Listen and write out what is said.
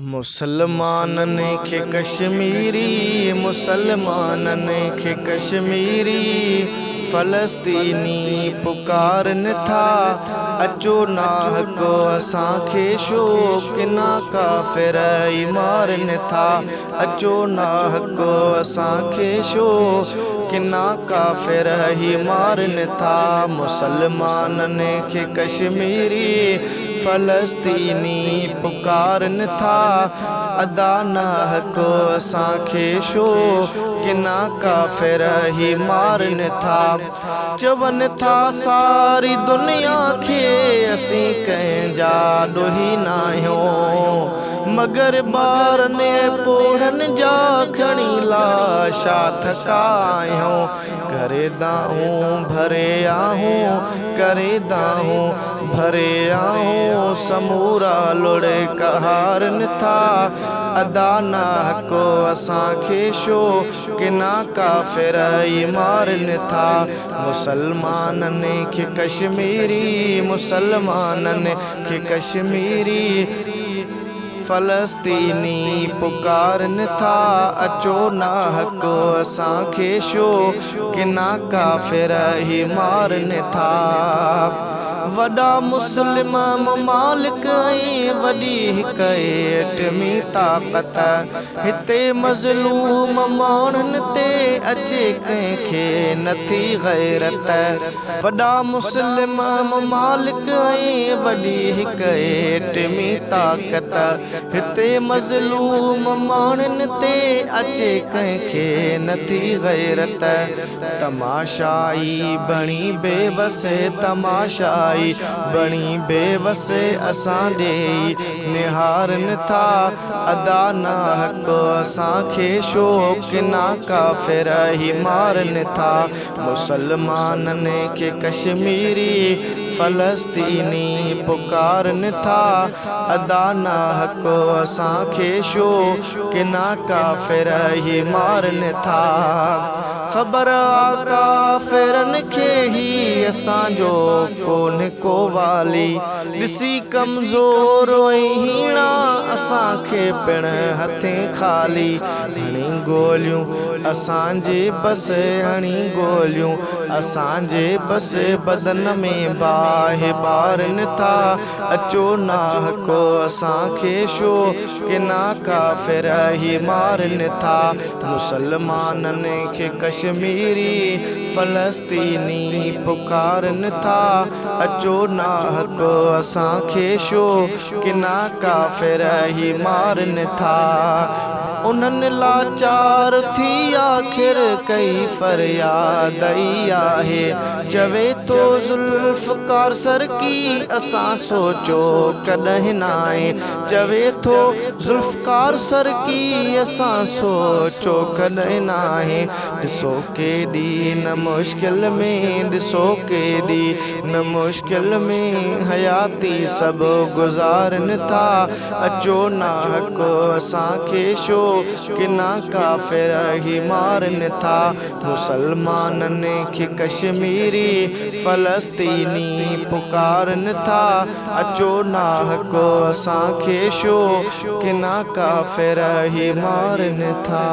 मुसलमाननि खे कश्मीरी, मुसलमाननि खे कश्मीरी, फ़लस्तीनी पुकारनि था। अचो नाहको असांखे शो, किना काफ़िर ई मारनि था। अचो नाहको असांखे शो, किना काफ़िर ई मारनि था। मुसलमाननि खे कश्मीरी, फ़लस्तीनी पुकारनि था। अदा नाहको असांखे शो, किना काफ़िर ई मारनि था। चवनि था सारी दुनिया खे असीं कंहिंजा ॾोही न आहियूं, मगर ॿारनि ऐं पोढ़नि जा खणी लाशा थका आहियूं। करे दाहूं भरे आहूं, करे दाहूं भरे आहूं, समूरा लुड़े कहारनि था। अदा नाहको असांखे शो, किना काफ़िर ई मारनि था। मुसलमाननि खे कश्मीरी, मुसलमाननि खे कश्मीरी, फ़लस्तीनी पुकारनि था। अचो नाहको असांखे शो, किना काफ़िर ई मारनि था। वॾा मुस्लिम ममालिक ऐं वॾी हिक एटमी ताक़त, हिते मज़लूम माण्हुनि ते अचे कंहिंखे नथी गैरत। वॾा मुस्लिम ममालिक ऐं वॾी हिक एटमी ताक़त, हिते मज़लूम माण्हुनि ते अचे कंहिंखे नथी गैरत। तमाशाई बणी बेवस, तमाशाई बणी बेवस असां ॾे निहारनि था। अदा नाहको असांखे शो, किना काफ़िर ई मारनि था। मुसलमाननि खे कश्मीरी, फ़लस्तीनी पुकारनि था। अदा नाहको असांखे शो, किना काफ़िर ई मारनि था। ख़बर आ काफ़िरनि खे ही असांजो कोन्हे को वाली, ॾिसी कमज़ोर ऐं हीणा असांखे पिण हथें ख़ाली। हणी गोलियूं असांजे बस, हणी गोलियूं असांजे बस, बदन में बाहि ॿारनि था। अचो नाहको असांखे शो, किना काफ़िर ई मारनि था। मुसलमाननि खे कश्मीरी, फ़लस्तीनी पुकारनि था। अचो नाहको असांखे शो, किना काफ़िर ई मारनि था। उन्हनि लाचार थी आख़िर कई फ़रियाद ई आहे, चवे थो ज़ुल्फ़कार सरकी असां सोचो कॾहिं न आहे। चवे थो ज़ुल्फ़कार सरकी असां सोचो कॾहिं न आहे। ॾिसो केॾी न मुश्किल में, ॾिसो केॾी न मुश्किल में हयाती सभु गुज़ारनि था। अचो नाहको असांखे शो, किना काफ़िर ई मारनि था। मुसलमाननि खे कश्मीरी, फ़लस्तीनी पुकारनि था। अचो नाहको असांखे शो, किना काफ़िर ई मारनि था।